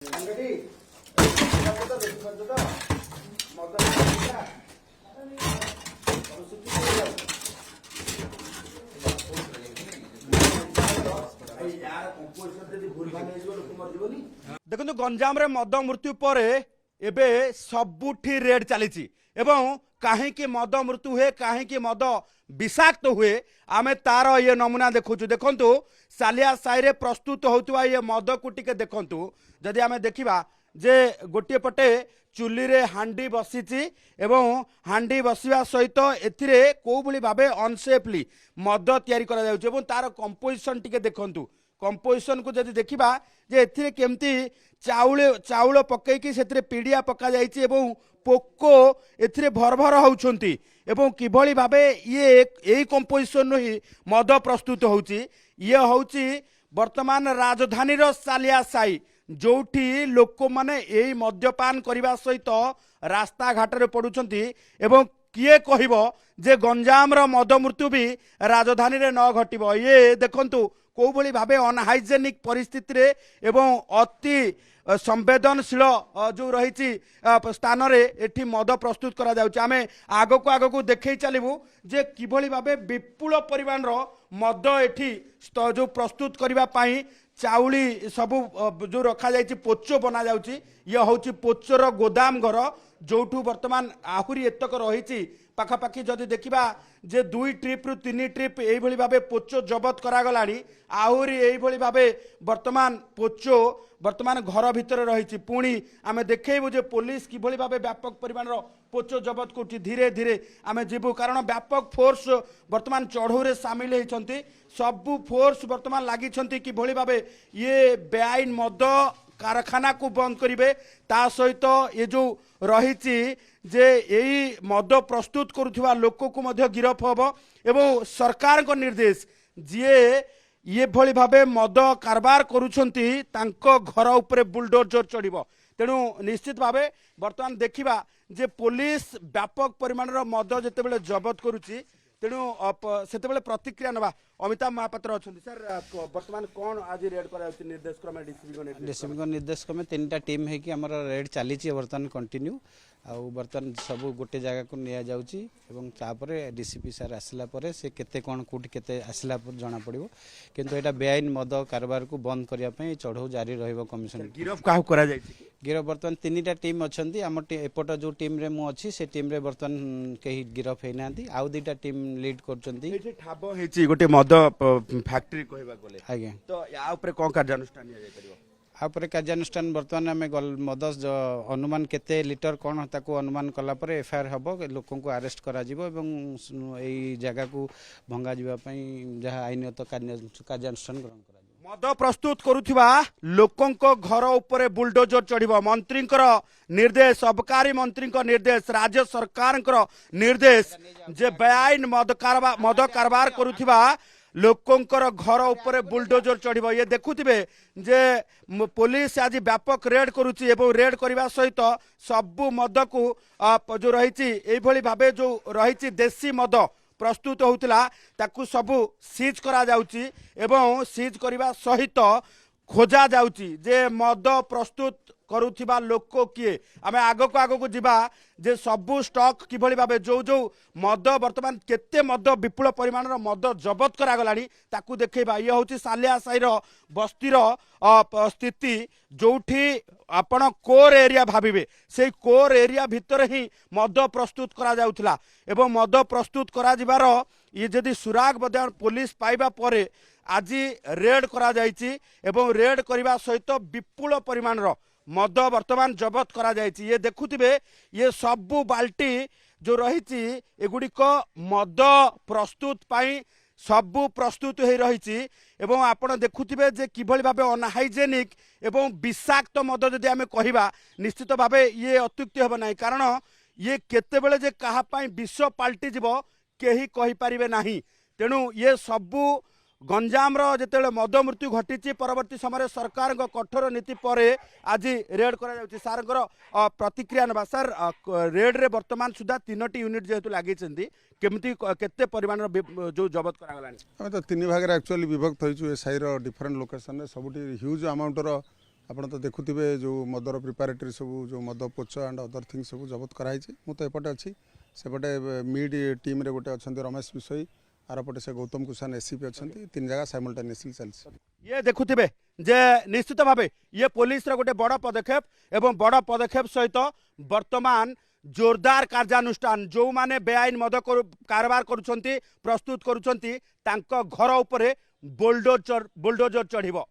देखो गंजाम रे मद मृत्यु पर एबे सबुठी रेड चली कहीं मद मृत्यु हुए कहीं मद विषाक्त हुए आमे तार ये नमूना देखु देखु सालिया साई प्रस्तुत होता ये मद को टिके देखु जदि आमे देखा जे गोटे पटे चुली रे हांडी बसी एवं हांडी बसवा सहित एथिरे को भली भाबे अनसेफली मद तैयारी करा जाउछ एवं तार कंपोजिशन टिके देखंतु कंपोजिशन को जदि देखिबा जे एथिरे केमती चाउल पकईकी से पीड़िया पका जाइछि एवं पोको एथिरे भर होउछंती एवं किभली भाबे ये एई कंपोजिशन ही मद प्रस्तुत होउछि ये होउछि वर्तमान राजधानी रो सालिया साई जोठी लोक माने एई मद्यपान करने सहित रास्ता घाट रे पड़ुछंती एवं किए कहबो जे गंजाम रो मद मृत्यु भी राजधानी रे न घटिबो ये देखंतु को भली भाबे अनहाइजेनिक परिस्थिति रे एवं अति संवेदनशील जो रही स्थान रे एठी मद प्रस्तुत करा जाउछि आमे आगको देखै चलिबु जे किभली भाबे विपुल परिमाण रो मद एठी जो प्रस्तुत करबा पई चाउली सबू जो रखा जाइछि पोचो बना जाउछि ये होछि पोचोर गोदाम घर जोठू वर्तमान आहुरी एतक रही पाखापाखि जदि देखा जे 2 ट्रिप रु 3 ट्रिप यही भावे पोचो जबत करागलानी आहुरी यही भावे वर्तमान पोचो वर्तमान घर भितर रही पुणी आमे देखैबु जे पुलिस किभली भावे व्यापक परिमाण पोचो जबत करुछि धीरे धीरे आमे जीवु कारण व्यापक फोर्स वर्तमान चढ़ौरे सामिल होइछंती सबु फोर्स वर्तमान लागिछंती किभली भावे ये बेआईन मद कारखाना को बंद करिवे ता सहित ये जो रही जे यही मद प्रस्तुत करुवा लोक को मध्य गिरफ हम एवं सरकार को निर्देश जी ये भली भावे मद कारबार करुछंती तांको घर उपरे बुलडोजर चढ़िबो तेणु निश्चित भावे वर्तमान देखिबा जे पुलिस व्यापक परिमाण मद जेतेबेले जबत करुछि तेणु सेतेबेले प्रतिक्रिया नबा अमिताभ महापात्र अछंती सर वर्तमान कौन आज रेड करा निर्देश क्रम डीसीपी को निर्देश क्रम 3टा टीम है कि हमर रेड चली वर्तमान कंटिन्यू आउ बर्तमान सब गोटे जगह को निया जाउची एवं तापरे डीसीपी सर आसला परे से केते कोन कोठी केते आसला पर जाना पड़िबो किंतु एटा बेआईन मद कारबार को बंद करिया पई चढ़ौ जारी रहइबो कमिशन गिरफ काहु करा जायछि गिरफ बर्तमान 3टा टीम अछंती हम एपट जो टीम रे मु अछि से टीम रे बर्तमान केही गिरफ हे नांती आउ 2टा टीम लीड करचंती एठी ठाबो हेछि गोटे मद फैक्ट्री कहबा गले आगे तो या ऊपर कोन कार्यानुष्ठान निया जाय परिबो आपर कार्यानुष्ठान बर्तमान आम मद अनुमान केते लिटर कौन ताको अनुमान कला परे एफआईआर हबो लोकों को अरेस्ट करा जिवो एवं एई जगह को भंगा जिबा पई जहा आईनगत कार्यानुष्ठान ग्रहण करा जिवो मद प्रस्तुत करुथिबा लोकों घर उपरे बुलडोजर चढ़िबो मंत्री निर्देश अबकारी मंत्री निर्देश राज्य सरकार निर्देश जे बेआईन मद कारबार करुथिबा लोकंकर घर उपरे बुलडोजर चढ़िबो ये देखुथिबे जे पुलिस आज व्यापक रेड करुछि एवं रेड करबा सहित सबु मद को जो रही एई भली भाबे जो रही देसी मद प्रस्तुत होउतिला ताकू सबु सीज करा जाउछि एवं सीज करबा सहित खोजा जाउछि जे मद प्रस्तुत करुथिबा लोक किए आमे आगको जिबा जे सबु स्टॉक किभली भाबे जो जो मद वर्तमान केते मद विपुल परिमाण मद जबत करागलानी ताकू देखैबा ये होछि सालिया साईर बस्तीर स्थिति जोठी आपण कोर एरिया भाबिबे से कोर एरिया भितर ही मद प्रस्तुत करा जाउथला एवं मद प्रस्तुत करा जिबार ये जदि सुराग बद्या पुलिस पाइबा परे आज रेड करा जाइछि एवं रेड करबा सहित विपुल परिमाण मद वर्तमान जबत करा जाइछि ये देखुथिबे ये सबु बाल्टी जो रही एगुड़िक मद प्रस्तुत पाई सबु प्रस्तुत हो रही एवं आपण देखुथिबे जे किभली भाबे अनहाइजेनिक एवं विषाक्त मद जदि आमे कहिबा निश्चित भाबे ये अत्युक्ति हेबो नाही कारण ये केतेबेले जे कहा पाई विष पाल्टी जिवो केही कहि परिबे नाही तेणु ये सबु गंजाम जिते मद मृत्यु घटी परवर्ती समय सरकार कठोर नीति पर आज रेड सार प्रतिक्रिया ना सर रेड रे वर्तमान सुधा 3टी यूनिट जेहेतु लगी केमती केते परिमाण जो जबत करागलानी आम तो 3 भाग एक्चुअली विभक्त होइछु एसआई रो डिफरेंट लोकेशन रे सबुटी ह्यूज अमाउंट रो ଆପଣ ତ ଦେଖୁଥିବେ ଯେଉଁ ମଦର ପ୍ରିପାରେଟରୀ ସବୁ ଯେଉଁ ମଦ ପୋଚ ଆଣ୍ଡ ଅଦର ଥିଙ୍ଗ ସବୁ ଜବତ କରାହେଇଛି। ମୁଁ ତ ଏପଟେ ଅଛି, ସେପଟେ ମିଡ୍ ଟିମ୍ରେ ଗୋଟେ ଅଛନ୍ତି ରମେଶ ବିଷୋଇ, ଆରପଟେ ସେ ଗୌତମ କୁସାନ ଏସିପି ଅଛନ୍ତି, 3 ଜାଗା ସାଇମultaneously ଚାଲିଛି। ये देखुथिबे जे निश्चित भावे ये पुलिस रो गोटे बड़ पदक्षेप एवं बड़ पदक्षेप सहित वर्तमान जोरदार कार्यानुष्ठान जो माने बेआईन मद कारबार करुछंती प्रस्तुत करुछंती तांको घर उपरे बुलडोजर चढ़िबो।